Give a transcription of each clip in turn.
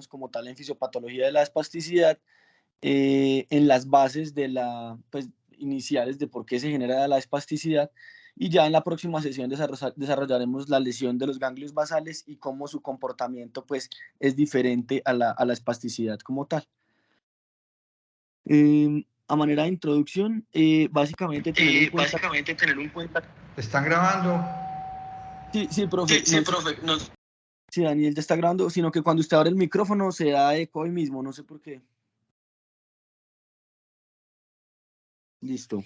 como tal en fisiopatología de la espasticidad, en las bases de pues, iniciales de por qué se genera la espasticidad, y ya en la próxima sesión desarrollaremos la lesión de los ganglios basales y cómo su comportamiento pues, es diferente a la espasticidad como tal. A manera de introducción, básicamente tener en cuenta... ¿Están grabando? Sí, profe. Sí, Daniel ya está grabando, sino que cuando usted abre el micrófono se da eco hoy mismo, no sé por qué. Listo.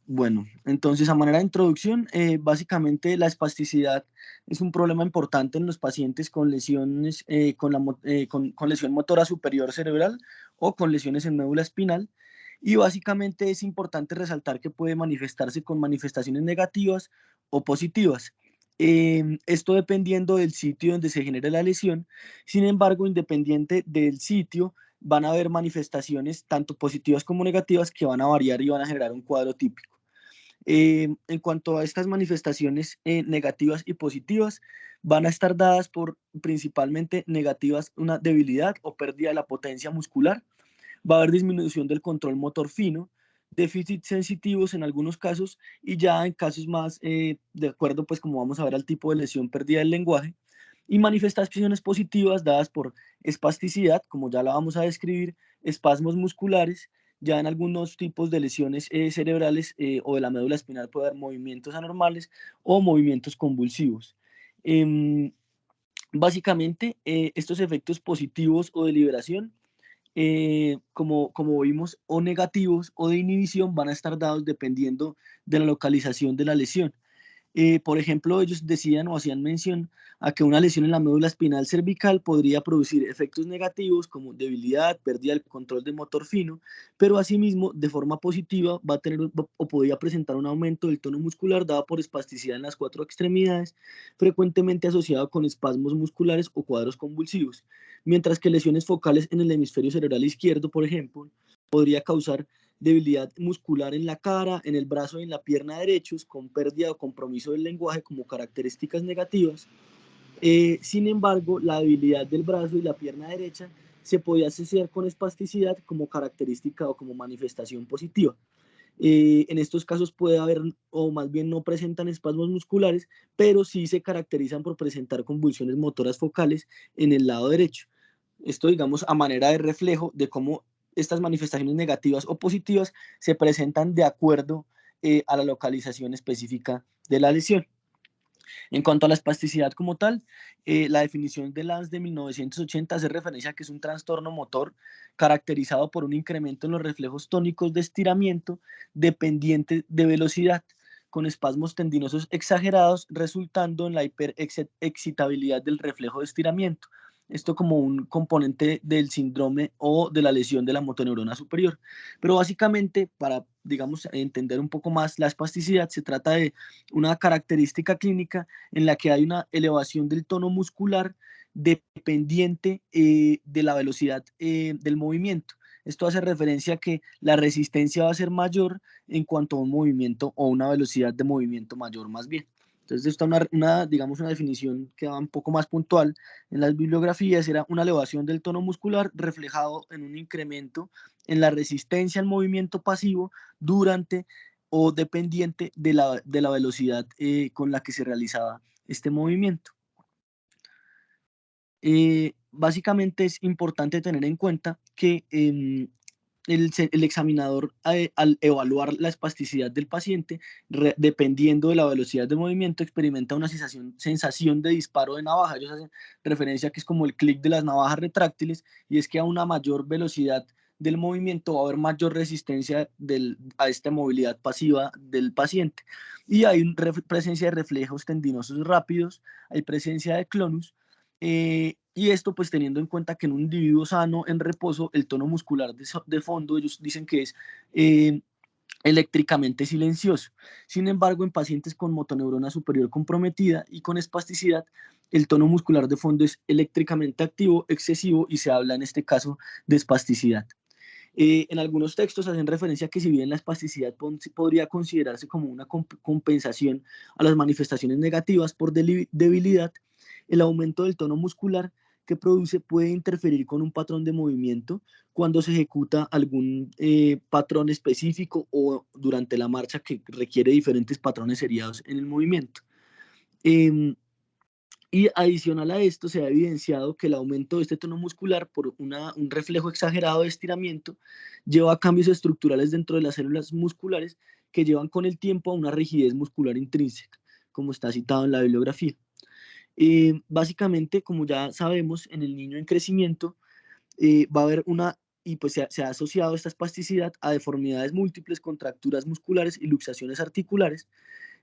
Bueno, entonces a manera de introducción, básicamente la espasticidad es un problema importante en los pacientes con lesiones, con lesión motora superior cerebral o con lesiones en médula espinal, y básicamente es importante resaltar que puede manifestarse con manifestaciones negativas o positivas. Esto dependiendo del sitio donde se genere la lesión. Sin embargo, independiente del sitio, van a haber manifestaciones tanto positivas como negativas que van a variar y van a generar un cuadro típico. En cuanto a estas manifestaciones negativas y positivas, van a estar dadas por principalmente negativas, una debilidad o pérdida de la potencia muscular, va a haber disminución del control motor fino, déficits sensitivos en algunos casos, y ya en casos más, de acuerdo pues como vamos a ver al tipo de lesión, pérdida del lenguaje, y manifestaciones positivas dadas por espasticidad, como ya la vamos a describir, espasmos musculares, ya en algunos tipos de lesiones cerebrales o de la médula espinal puede haber movimientos anormales o movimientos convulsivos. Básicamente, estos efectos positivos o de liberación, como vimos, o negativos o de inhibición, van a estar dados dependiendo de la localización de la lesión. Por ejemplo, ellos decían o hacían mención a que una lesión en la médula espinal cervical podría producir efectos negativos como debilidad, pérdida del control de motor fino, pero asimismo, de forma positiva, va a tener o podría presentar un aumento del tono muscular dado por espasticidad en las cuatro extremidades, frecuentemente asociado con espasmos musculares o cuadros convulsivos, mientras que lesiones focales en el hemisferio cerebral izquierdo, por ejemplo, podría causar debilidad muscular en la cara, en el brazo y en la pierna derechos, con pérdida o compromiso del lenguaje como características negativas. Sin embargo, la debilidad del brazo y la pierna derecha se podía asociar con espasticidad como característica o como manifestación positiva. En estos casos puede haber, o más bien no presentan espasmos musculares, pero sí se caracterizan por presentar convulsiones motoras focales en el lado derecho. Esto, digamos, a manera de reflejo de cómo estas manifestaciones negativas o positivas se presentan de acuerdo a la localización específica de la lesión. En cuanto a la espasticidad como tal, la definición de Lance de 1980 hace referencia a que es un trastorno motor caracterizado por un incremento en los reflejos tónicos de estiramiento dependiente de velocidad, con espasmos tendinosos exagerados, resultando en la hiperexcitabilidad del reflejo de estiramiento. Esto como un componente del síndrome o de la lesión de la motoneurona superior. Pero básicamente, para, digamos, entender un poco más la espasticidad, se trata de una característica clínica en la que hay una elevación del tono muscular dependiente de la velocidad del movimiento. Esto hace referencia a que la resistencia va a ser mayor en cuanto a un movimiento o una velocidad de movimiento mayor más bien. Entonces, esta digamos, una definición que va un poco más puntual en las bibliografías era una elevación del tono muscular reflejado en un incremento en la resistencia al movimiento pasivo durante o dependiente de la velocidad con la que se realizaba este movimiento. Básicamente es importante tener en cuenta que el examinador, al evaluar la espasticidad del paciente, dependiendo de la velocidad de movimiento, experimenta una sensación de disparo de navaja. Ellos hacen referencia a que es como el clic de las navajas retráctiles, y es que a una mayor velocidad del movimiento va a haber mayor resistencia a esta movilidad pasiva del paciente. Y hay presencia de reflejos tendinosos rápidos, hay presencia de clonus, y esto pues teniendo en cuenta que en un individuo sano en reposo el tono muscular de fondo ellos dicen que es eléctricamente silencioso. Sin embargo, en pacientes con motoneurona superior comprometida y con espasticidad, el tono muscular de fondo es eléctricamente activo, excesivo, y se habla en este caso de espasticidad. En algunos textos hacen referencia a que si bien la espasticidad podría considerarse como una compensación a las manifestaciones negativas por debilidad, el aumento del tono muscular que produce puede interferir con un patrón de movimiento cuando se ejecuta algún patrón específico o durante la marcha que requiere diferentes patrones seriados en el movimiento. Eh, y adicional a esto, se ha evidenciado que el aumento de este tono muscular por un reflejo exagerado de estiramiento lleva a cambios estructurales dentro de las células musculares que llevan con el tiempo a una rigidez muscular intrínseca, como está citado en la bibliografía. Básicamente, como ya sabemos, en el niño en crecimiento va a haber y pues se ha asociado esta espasticidad a deformidades múltiples, contracturas musculares y luxaciones articulares.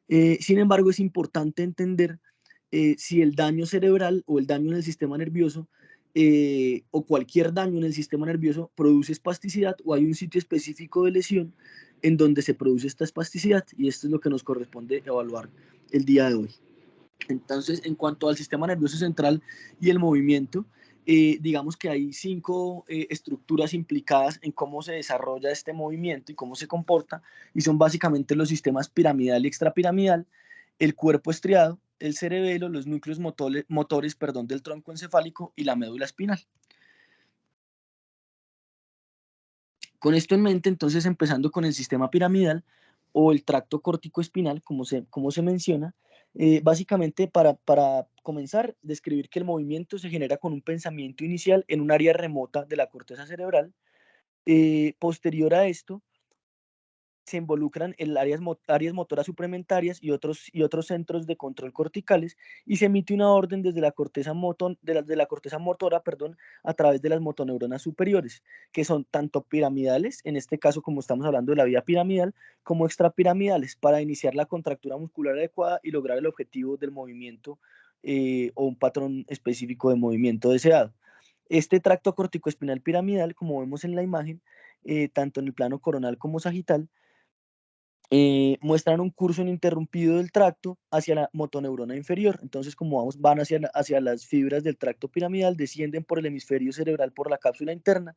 Sin embargo, es importante entender si el daño cerebral o el daño en el sistema nervioso o cualquier daño en el sistema nervioso produce espasticidad o hay un sitio específico de lesión en donde se produce esta espasticidad, y esto es lo que nos corresponde evaluar el día de hoy. Entonces, en cuanto al sistema nervioso central y el movimiento, digamos que hay 5 estructuras implicadas en cómo se desarrolla este movimiento y cómo se comporta, y son básicamente los sistemas piramidal y extrapiramidal, el cuerpo estriado, el cerebelo, los núcleos motores del tronco encefálico y la médula espinal. Con esto en mente, entonces, empezando con el sistema piramidal o el tracto córtico-espinal, como se menciona, básicamente para comenzar, describir que el movimiento se genera con un pensamiento inicial en un área remota de la corteza cerebral. Posterior a esto, se involucran en áreas motoras suplementarias y otros centros de control corticales, y se emite una orden desde la corteza, de la corteza motora, perdón, a través de las motoneuronas superiores, que son tanto piramidales, en este caso como estamos hablando de la vía piramidal, como extrapiramidales, para iniciar la contractura muscular adecuada y lograr el objetivo del movimiento o un patrón específico de movimiento deseado. Este tracto corticoespinal piramidal, como vemos en la imagen, tanto en el plano coronal como sagital, muestran un curso ininterrumpido del tracto hacia la motoneurona inferior. Entonces, como van hacia las fibras del tracto piramidal, descienden por el hemisferio cerebral por la cápsula interna,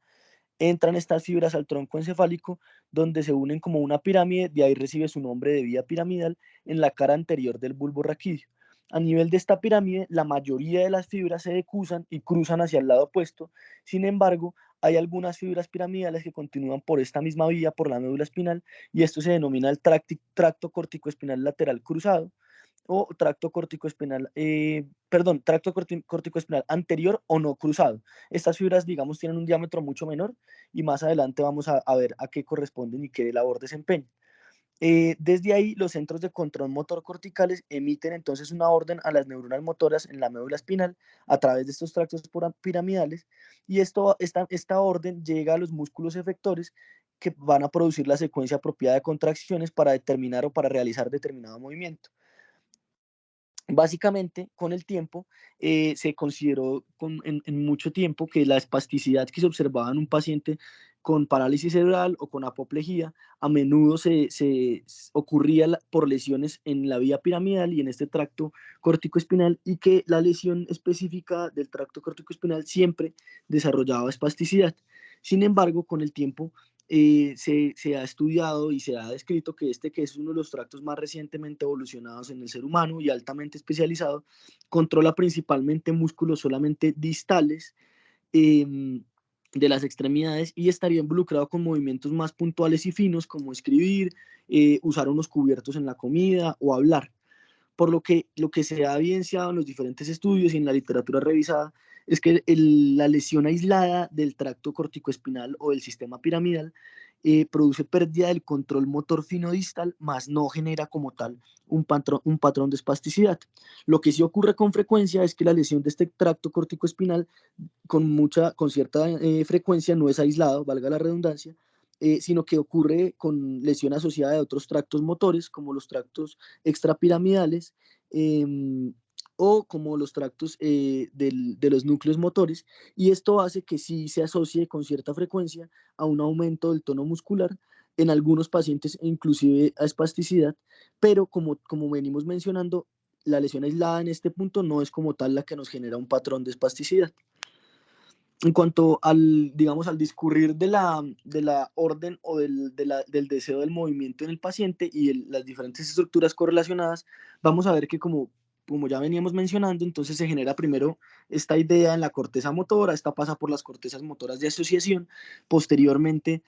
entran estas fibras al tronco encefálico, donde se unen como una pirámide, de ahí recibe su nombre de vía piramidal, en la cara anterior del bulbo raquídeo. A nivel de esta pirámide, la mayoría de las fibras se decusan y cruzan hacia el lado opuesto. Sin embargo, hay algunas fibras piramidales que continúan por esta misma vía, por la médula espinal, y esto se denomina el tracto córtico-espinal lateral cruzado o tracto córtico-espinal, tracto córtico-espinal anterior o no cruzado. Estas fibras, digamos, tienen un diámetro mucho menor, y más adelante vamos a ver a qué corresponden y qué labor desempeñan. Desde ahí, los centros de control motor corticales emiten entonces una orden a las neuronas motoras en la médula espinal a través de estos tractos piramidales, y esta orden llega a los músculos efectores, que van a producir la secuencia apropiada de contracciones para determinar o para realizar determinado movimiento. Básicamente, con el tiempo, se consideró en mucho tiempo que la espasticidad que se observaba en un paciente con parálisis cerebral o con apoplejía a menudo se ocurría por lesiones en la vía piramidal y en este tracto córtico-espinal, y que la lesión específica del tracto córtico-espinal siempre desarrollaba espasticidad. Sin embargo, con el tiempo se ha estudiado y se ha descrito que es uno de los tractos más recientemente evolucionados en el ser humano y altamente especializado, controla principalmente músculos solamente distales de las extremidades, y estaría involucrado con movimientos más puntuales y finos, como escribir, usar unos cubiertos en la comida o hablar. Por lo que se ha evidenciado en los diferentes estudios y en la literatura revisada es que la lesión aislada del tracto corticoespinal o del sistema piramidal produce pérdida del control motor fino distal, más no genera como tal un patrón de espasticidad. Lo que sí ocurre con frecuencia es que la lesión de este tracto corticoespinal con cierta frecuencia no es aislado, valga la redundancia, sino que ocurre con lesión asociada de otros tractos motores, como los tractos extrapiramidales, o como los tractos de los núcleos motores, y esto hace que sí se asocie con cierta frecuencia a un aumento del tono muscular, en algunos pacientes inclusive a espasticidad, pero como venimos mencionando, la lesión aislada en este punto no es como tal la que nos genera un patrón de espasticidad. En cuanto digamos, al discurrir de la orden o del deseo del movimiento en el paciente y las diferentes estructuras correlacionadas, vamos a ver que como como ya veníamos mencionando, entonces se genera primero esta idea en la corteza motora, esta pasa por las cortezas motoras de asociación, posteriormente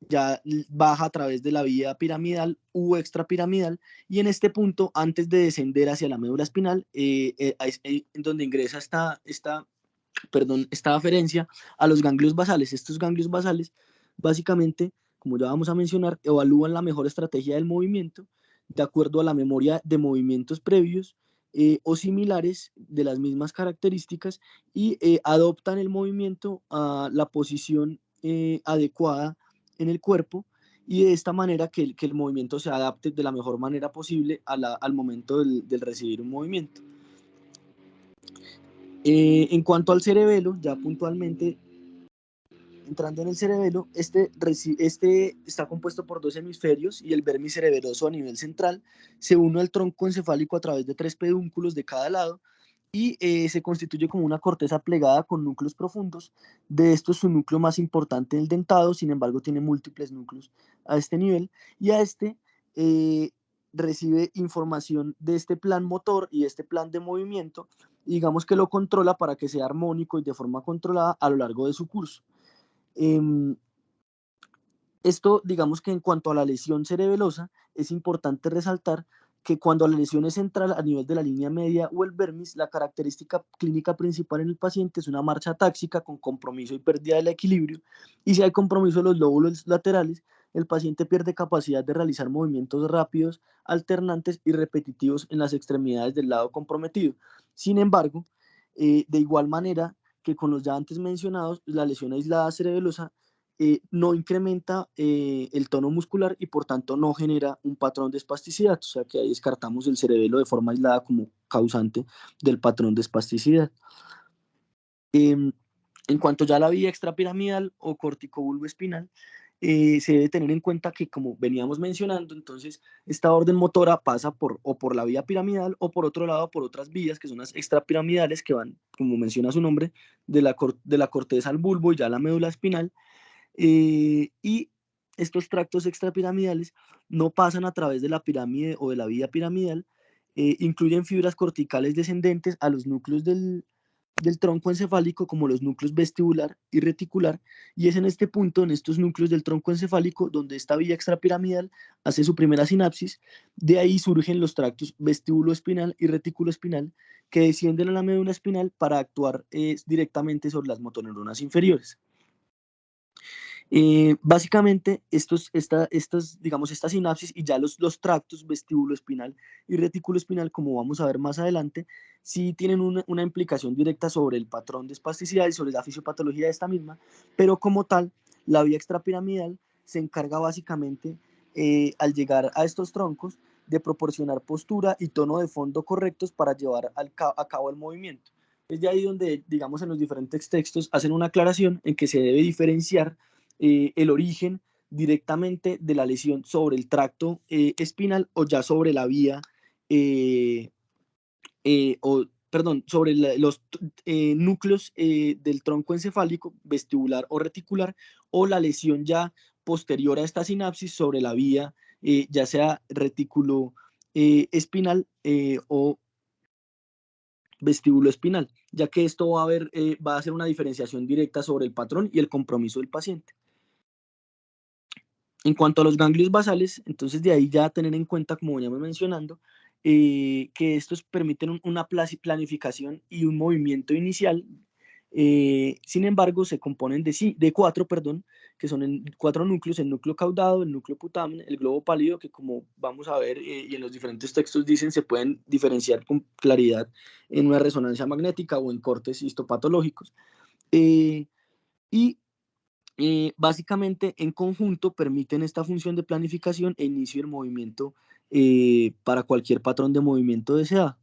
ya baja a través de la vía piramidal u extrapiramidal, y en este punto, antes de descender hacia la médula espinal, es en donde ingresa esta aferencia a los ganglios basales. Estos ganglios basales, básicamente, como ya vamos a mencionar, evalúan la mejor estrategia del movimiento de acuerdo a la memoria de movimientos previos o similares de las mismas características, y adoptan el movimiento a la posición adecuada en el cuerpo, y de esta manera que el movimiento se adapte de la mejor manera posible al momento del recibir un movimiento. En cuanto al cerebelo, ya puntualmente entrando en el cerebelo, este está compuesto por dos hemisferios, y el vermis cerebeloso a nivel central se une al tronco encefálico a través de 3 pedúnculos de cada lado, y se constituye como una corteza plegada con núcleos profundos. De estos, su núcleo más importante es el dentado, sin embargo tiene múltiples núcleos a este nivel, y a este eh, recibe información de este plan motor y este plan de movimiento, y digamos que lo controla para que sea armónico y de forma controlada a lo largo de su curso. Esto, digamos que en cuanto a la lesión cerebelosa, es importante resaltar que cuando la lesión es central a nivel de la línea media o el vermis, la característica clínica principal en el paciente es una marcha táxica con compromiso y pérdida del equilibrio, y si hay compromiso de los lóbulos laterales, el paciente pierde capacidad de realizar movimientos rápidos, alternantes y repetitivos en las extremidades del lado comprometido. Sin embargo, de igual manera que con los ya antes mencionados, la lesión aislada cerebelosa no incrementa el tono muscular y por tanto no genera un patrón de espasticidad, o sea que ahí descartamos el cerebelo de forma aislada como causante del patrón de espasticidad. En cuanto ya a la vía extrapiramidal o corticobulboespinal, se debe tener en cuenta que, como veníamos mencionando, entonces esta orden motora pasa o por la vía piramidal, o por otro lado por otras vías que son las extrapiramidales, que van, como menciona su nombre, de la corteza al bulbo y ya a la médula espinal. Y estos tractos extrapiramidales no pasan a través de la pirámide o de la vía piramidal, incluyen fibras corticales descendentes a los núcleos del tronco encefálico, como los núcleos vestibular y reticular, y es en este punto, en estos núcleos del tronco encefálico, donde esta vía extrapiramidal hace su primera sinapsis. De ahí surgen los tractos vestíbulo-espinal y retículo-espinal, que descienden a la médula espinal para actuar directamente sobre las motoneuronas inferiores. Básicamente, digamos, esta sinapsis y ya los tractos vestíbulo espinal y retículo espinal, como vamos a ver más adelante, sí tienen una implicación directa sobre el patrón de espasticidad y sobre la fisiopatología de esta misma, pero como tal, la vía extrapiramidal se encarga básicamente, al llegar a estos troncos, de proporcionar postura y tono de fondo correctos para llevar a cabo el movimiento. Es de ahí donde, digamos, en los diferentes textos hacen una aclaración en que se debe diferenciar el origen directamente de la lesión sobre el tracto espinal, o ya sobre la vía, perdón, sobre los núcleos del tronco encefálico, vestibular o reticular, o la lesión ya posterior a esta sinapsis sobre la vía, ya sea retículo espinal o vestíbulo espinal, ya que esto va a hacer una diferenciación directa sobre el patrón y el compromiso del paciente. En cuanto a los ganglios basales, entonces de ahí ya tener en cuenta, como veníamos mencionando, que estos permiten una planificación y un movimiento inicial. Sin embargo, se componen de cuatro, perdón, que son 4 núcleos: el núcleo caudado, el núcleo putamen, el globo pálido, que como vamos a ver y en los diferentes textos dicen, se pueden diferenciar con claridad en una resonancia magnética o en cortes histopatológicos. Y básicamente en conjunto permiten esta función de planificación e inicio del movimiento para cualquier patrón de movimiento deseado.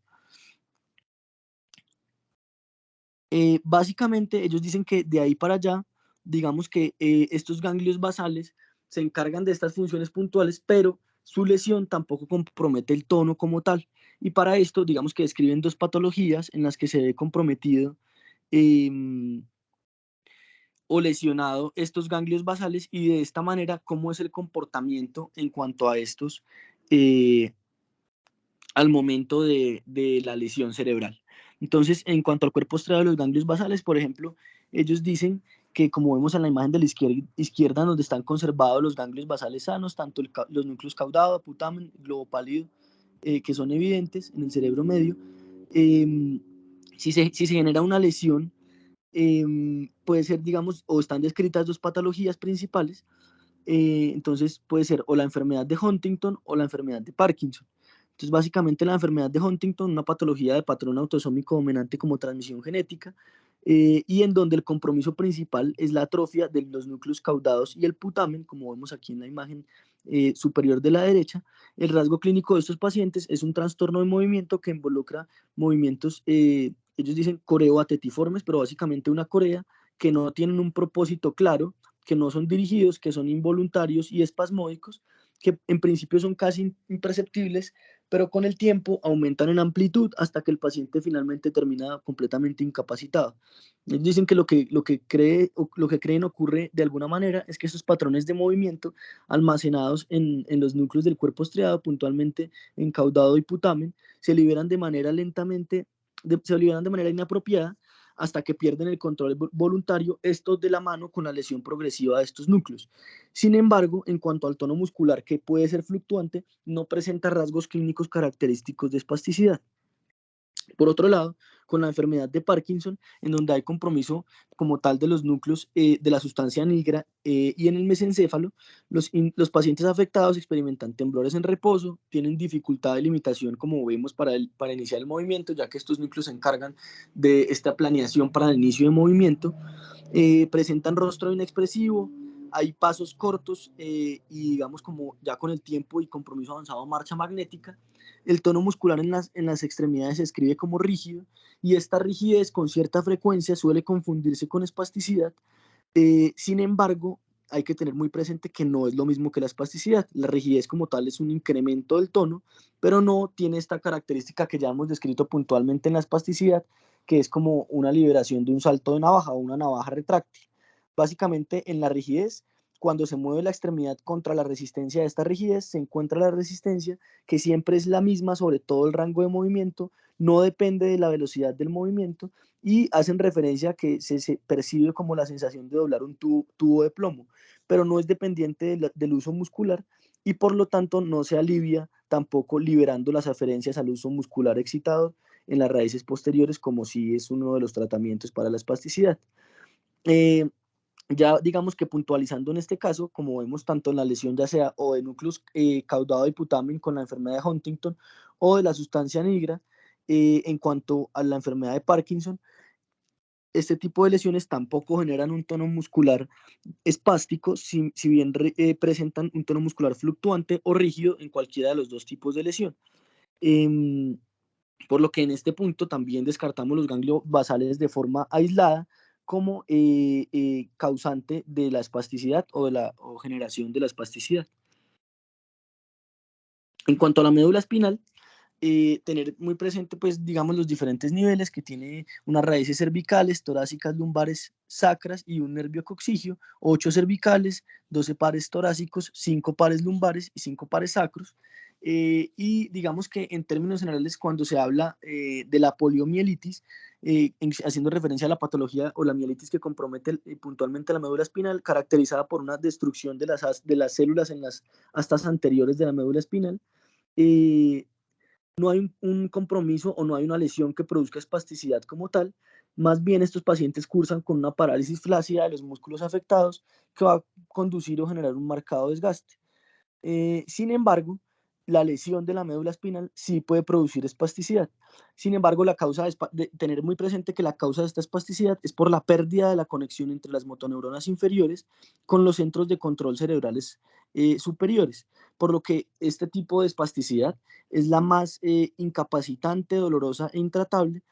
Básicamente ellos dicen que de ahí para allá, digamos que estos ganglios basales se encargan de estas funciones puntuales, pero su lesión tampoco compromete el tono como tal. Y para esto, digamos que describen dos patologías en las que se ve comprometido o lesionado estos ganglios basales, y de esta manera cómo es el comportamiento en cuanto a estos, al momento de la lesión cerebral. Entonces, en cuanto al cuerpo estriado de los ganglios basales, por ejemplo, ellos dicen que, como vemos en la imagen de la izquierda, donde están conservados los ganglios basales sanos, tanto los núcleos caudado, putamen, globo pálido, que son evidentes en el cerebro medio, si se genera una lesión, puede ser, digamos, o están descritas dos patologías principales, entonces puede ser o la enfermedad de Huntington o la enfermedad de Parkinson. Entonces, básicamente la enfermedad de Huntington, una patología de patrón autosómico dominante como transmisión genética, y en donde el compromiso principal es la atrofia de los núcleos caudados y el putamen, como vemos aquí en la imagen superior de la derecha. El rasgo clínico de estos pacientes es un trastorno de movimiento que involucra movimientos, ellos dicen coreoatetiformes, pero básicamente una corea que no tienen un propósito claro, que no son dirigidos, que son involuntarios y espasmódicos, que en principio son casi imperceptibles, pero con el tiempo aumentan en amplitud hasta que el paciente finalmente termina completamente incapacitado. Ellos dicen que lo que creen ocurre de alguna manera es que esos patrones de movimiento almacenados en los núcleos del cuerpo estriado, puntualmente en caudado y putamen, se liberan de manera se liberan de manera inapropiada hasta que pierden el control voluntario, estos de la mano con la lesión progresiva de estos núcleos. Sin embargo, en cuanto al tono muscular, que puede ser fluctuante, no presenta rasgos clínicos característicos de espasticidad. Por otro lado, con la enfermedad de Parkinson, en donde hay compromiso como tal de los núcleos de la sustancia negra y en el mesencéfalo, los pacientes afectados experimentan temblores en reposo, tienen dificultad de limitación, como vemos, para iniciar el movimiento, ya que estos núcleos se encargan de esta planeación para el inicio de movimiento, presentan rostro inexpresivo, hay pasos cortos y digamos como ya con el tiempo y compromiso avanzado marcha magnética. El tono muscular en las extremidades se escribe como rígido y esta rigidez con cierta frecuencia suele confundirse con espasticidad. Sin embargo, hay que tener muy presente que no es lo mismo que la espasticidad. La rigidez como tal es un incremento del tono, pero no tiene esta característica que ya hemos descrito puntualmente en la espasticidad, que es como una liberación de un salto de navaja o una navaja retráctil. Básicamente, en la rigidez, cuando se mueve la extremidad contra la resistencia de esta rigidez, se encuentra la resistencia, que siempre es la misma sobre todo el rango de movimiento, no depende de la velocidad del movimiento, y hacen referencia a que se percibe como la sensación de doblar un tubo de plomo, pero no es dependiente del uso muscular y por lo tanto no se alivia tampoco liberando las aferencias al uso muscular excitador en las raíces posteriores, como si es uno de los tratamientos para la espasticidad. Eh, ya digamos que puntualizando en este caso, como vemos tanto en la lesión ya sea o de núcleos caudado y putamen con la enfermedad de Huntington o de la sustancia negra, en cuanto a la enfermedad de Parkinson, este tipo de lesiones tampoco generan un tono muscular espástico, si bien presentan un tono muscular fluctuante o rígido en cualquiera de los dos tipos de lesión. Eh, por lo que en este punto también descartamos los ganglios basales de forma aislada como causante de la espasticidad o generación de la espasticidad. En cuanto a la médula espinal, tener muy presente, pues, digamos, los diferentes niveles que tiene unas raíces cervicales, torácicas, lumbares, sacras y un nervio coxigio, 8 cervicales, 12 pares torácicos, 5 pares lumbares y 5 pares sacros. Y digamos que en términos generales, cuando se habla de la poliomielitis, haciendo referencia a la patología o la mielitis que compromete puntualmente la médula espinal, caracterizada por una destrucción de las células en las astas anteriores de la médula espinal, eh, no hay un compromiso o no hay una lesión que produzca espasticidad como tal, más bien estos pacientes cursan con una parálisis flácida de los músculos afectados que va a conducir o generar un marcado desgaste. Sin embargo, la lesión de la médula espinal sí puede producir espasticidad. Sin embargo, de tener muy presente que la causa de esta espasticidad es por la pérdida de la conexión entre las motoneuronas inferiores con los centros de control cerebrales superiores, por lo que este tipo de espasticidad es la más incapacitante, dolorosa e intratable,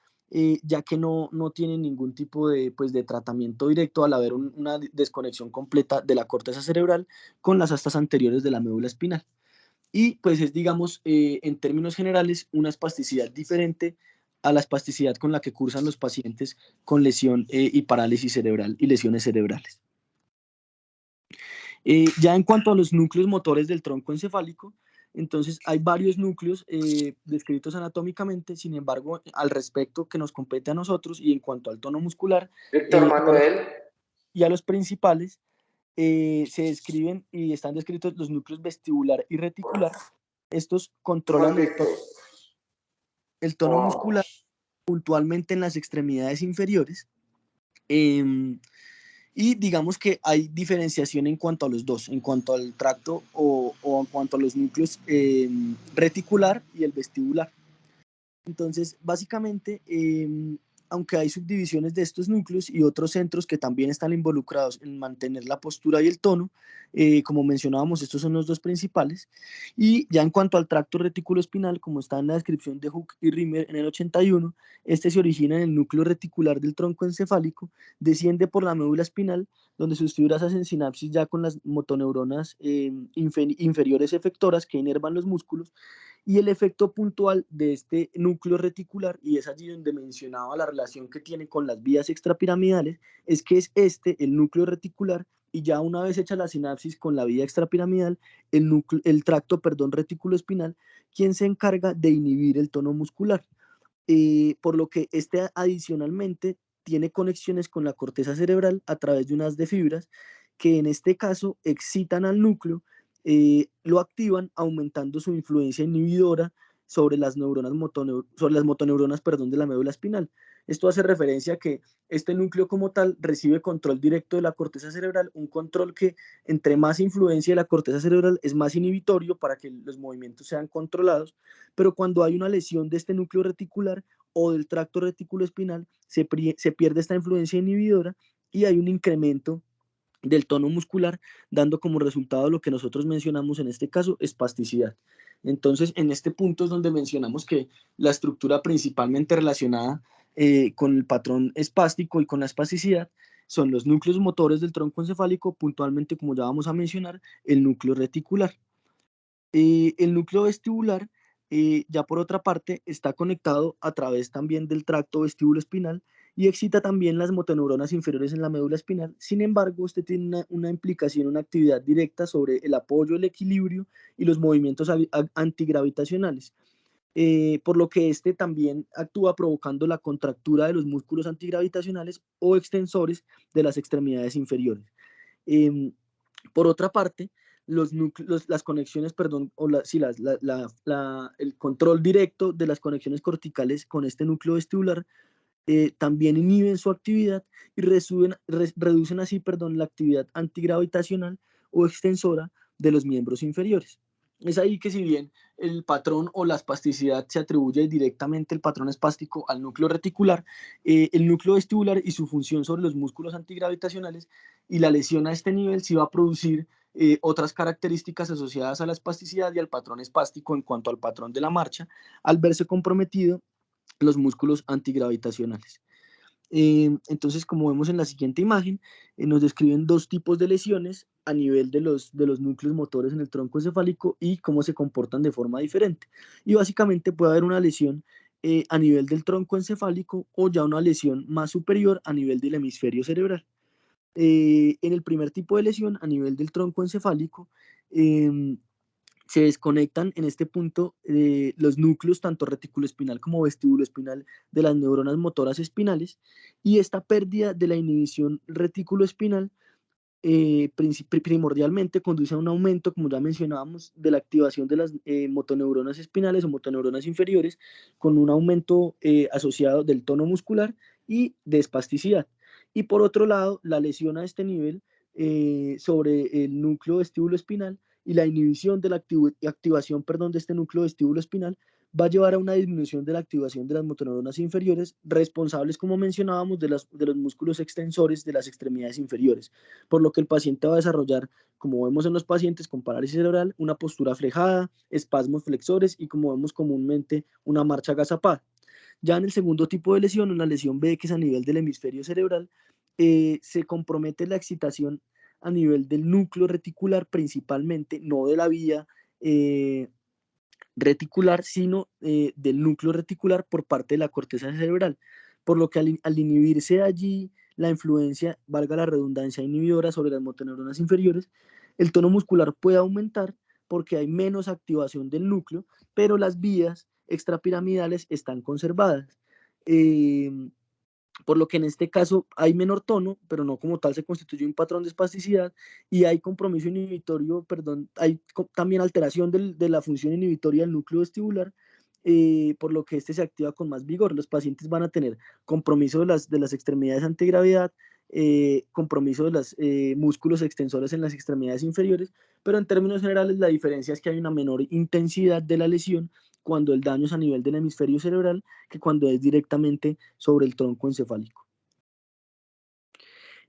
ya que no tiene ningún tipo de, pues, de tratamiento directo al haber una desconexión completa de la corteza cerebral con las astas anteriores de la médula espinal. Y pues es, digamos, en términos generales, una espasticidad diferente a la espasticidad con la que cursan los pacientes con lesión y parálisis cerebral y lesiones cerebrales. Ya en cuanto a los núcleos motores del tronco encefálico, Entonces hay varios núcleos descritos anatómicamente. Sin embargo, al respecto que nos compete a nosotros y en cuanto al tono muscular Víctor Manuel. y a los principales, se describen y están descritos los núcleos vestibular y reticular. Estos controlan Juan Víctor. el tono muscular puntualmente en las extremidades inferiores. Y digamos que hay diferenciación en cuanto a los dos, en cuanto al tracto o en cuanto a los núcleos reticular y el vestibular. Entonces, básicamente, aunque hay subdivisiones de estos núcleos y otros centros que también están involucrados en mantener la postura y el tono, como mencionábamos, estos son los dos principales. Y ya en cuanto al tracto reticuloespinal, como está en la descripción de Hook y Rimmer en el 81, este se origina en el núcleo reticular del tronco encefálico, desciende por la médula espinal, donde sus fibras hacen sinapsis ya con las motoneuronas inferiores efectoras que inervan los músculos, y el efecto puntual de este núcleo reticular, y es allí donde mencionaba la relación que tiene con las vías extrapiramidales, es que es el núcleo reticular, y ya una vez hecha la sinapsis con la vía extrapiramidal, el tracto, reticuloespinal, quien se encarga de inhibir el tono muscular. Por lo que este adicionalmente tiene conexiones con la corteza cerebral a través de unas de fibras que en este caso excitan al núcleo, lo activan aumentando su influencia inhibidora sobre las motoneuronas de la médula espinal. Esto hace referencia a que este núcleo como tal recibe control directo de la corteza cerebral, un control que entre más influencia de la corteza cerebral es más inhibitorio para que los movimientos sean controlados, pero cuando hay una lesión de este núcleo reticular o del tracto reticuloespinal, se pierde esta influencia inhibidora y hay un incremento del tono muscular, dando como resultado lo que nosotros mencionamos en este caso, espasticidad. Entonces, en este punto es donde mencionamos que la estructura principalmente relacionada con el patrón espástico y con la espasticidad son los núcleos motores del tronco encefálico, puntualmente, como ya vamos a mencionar, el núcleo reticular. El núcleo vestibular, ya por otra parte, está conectado a través también del tracto vestíbulo-espinal y excita también las motoneuronas inferiores en la médula espinal. Sin embargo, este tiene una implicación, una actividad directa sobre el apoyo, el equilibrio y los movimientos antigravitacionales, por lo que este también actúa provocando la contractura de los músculos antigravitacionales o extensores de las extremidades inferiores. Por otra parte, las conexiones, perdón, o sí, el control directo de las conexiones corticales con este núcleo vestibular también inhiben su actividad y reducen así, perdón, la actividad antigravitacional o extensora de los miembros inferiores. Es ahí que, si bien el patrón o la espasticidad se atribuye directamente, el patrón espástico, al núcleo reticular, el núcleo vestibular y su función sobre los músculos antigravitacionales y la lesión a este nivel sí va a producir otras características asociadas a la espasticidad y al patrón espástico en cuanto al patrón de la marcha, al verse comprometido los músculos antigravitacionales. Entonces, como vemos en la siguiente imagen, nos describen dos tipos de lesiones a nivel de los núcleos motores en el tronco encefálico y cómo se comportan de forma diferente. Y básicamente puede haber una lesión a nivel del tronco encefálico o ya una lesión más superior a nivel del hemisferio cerebral. En el primer tipo de lesión a nivel del tronco encefálico, se desconectan en este punto los núcleos tanto reticuloespinal como vestibuloespinal de las neuronas motoras espinales, y esta pérdida de la inhibición reticuloespinal primordialmente conduce a un aumento, como ya mencionábamos, de la activación de las motoneuronas espinales o motoneuronas inferiores, con un aumento asociado del tono muscular y de espasticidad. Y por otro lado, la lesión a este nivel sobre el núcleo vestíbulo-espinal y la inhibición de la activación, perdón, de este núcleo vestíbulo-espinal va a llevar a una disminución de la activación de las motoneuronas inferiores, responsables, como mencionábamos, de los músculos extensores de las extremidades inferiores, por lo que el paciente va a desarrollar, como vemos en los pacientes con parálisis cerebral, una postura flejada, espasmos flexores y, como vemos comúnmente, una marcha agazapada. Ya en el segundo tipo de lesión, una lesión B, que es a nivel del hemisferio cerebral, se compromete la excitación a nivel del núcleo reticular principalmente, no de la vía reticular, sino del núcleo reticular por parte de la corteza cerebral, por lo que al inhibirse allí la influencia, valga la redundancia, inhibidora sobre las motoneuronas inferiores, el tono muscular puede aumentar, porque hay menos activación del núcleo, pero las vías extrapiramidales están conservadas. Eh, por lo que en este caso hay menor tono, pero no como tal se constituye un patrón de espasticidad, y hay compromiso inhibitorio, perdón, hay también alteración de la función inhibitoria del núcleo vestibular, por lo que este se activa con más vigor. Los pacientes van a tener compromiso de las extremidades antigravedad, compromiso de los músculos extensores en las extremidades inferiores, pero en términos generales la diferencia es que hay una menor intensidad de la lesión cuando el daño es a nivel del hemisferio cerebral que cuando es directamente sobre el tronco encefálico.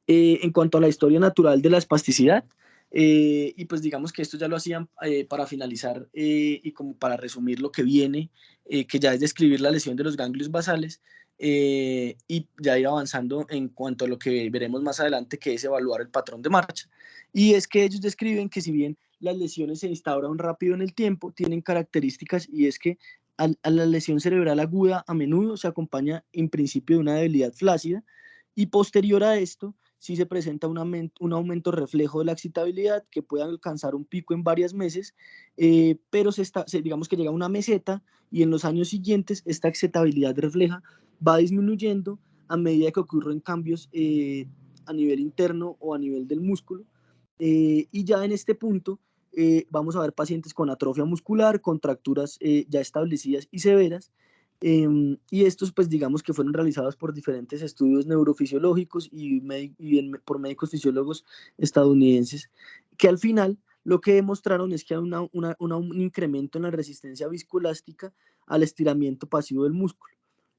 En cuanto a la historia natural de la espasticidad, y pues digamos que esto ya lo hacían para finalizar y como para resumir lo que viene, que ya es describir la lesión de los ganglios basales y ya ir avanzando en cuanto a lo que veremos más adelante, que es evaluar el patrón de marcha. Y es que ellos describen que si bien las lesiones se instauran rápido en el tiempo, tienen características y es que a la lesión cerebral aguda a menudo se acompaña en principio de una debilidad flácida y posterior a esto sí se presenta un aumento reflejo de la excitabilidad que puede alcanzar un pico en varios meses, pero digamos que llega a una meseta y en los años siguientes esta excitabilidad refleja va disminuyendo a medida que ocurren cambios a nivel interno o a nivel del músculo. Y ya en este punto vamos a ver pacientes con atrofia muscular, contracturas ya establecidas y severas, y estos, pues digamos que fueron realizados por diferentes estudios neurofisiológicos por médicos fisiólogos estadounidenses, que al final lo que demostraron es que hay un incremento en la resistencia viscoelástica al estiramiento pasivo del músculo.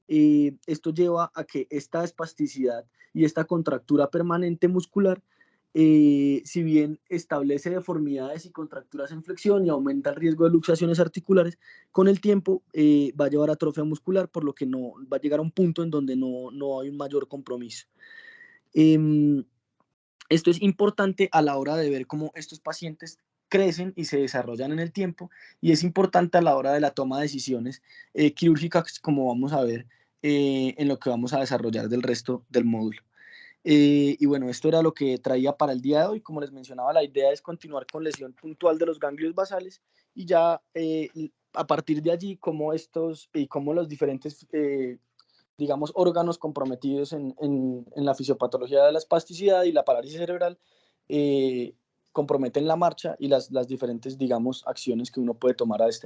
Esto lleva a que esta espasticidad y esta contractura permanente muscular, si bien establece deformidades y contracturas en flexión y aumenta el riesgo de luxaciones articulares, con el tiempo va a llevar a atrofia muscular, por lo que no va a llegar a un punto en donde no hay un mayor compromiso. Esto es importante a la hora de ver cómo estos pacientes crecen y se desarrollan en el tiempo, y es importante a la hora de la toma de decisiones quirúrgicas, como vamos a ver en lo que vamos a desarrollar del resto del módulo. Y bueno, esto era lo que traía para el día de hoy. Como les mencionaba, la idea es continuar con lesión puntual de los ganglios basales y ya a partir de allí, cómo estos y cómo los diferentes, digamos, órganos comprometidos en la fisiopatología de la espasticidad y la parálisis cerebral comprometen la marcha y las diferentes, digamos, acciones que uno puede tomar a este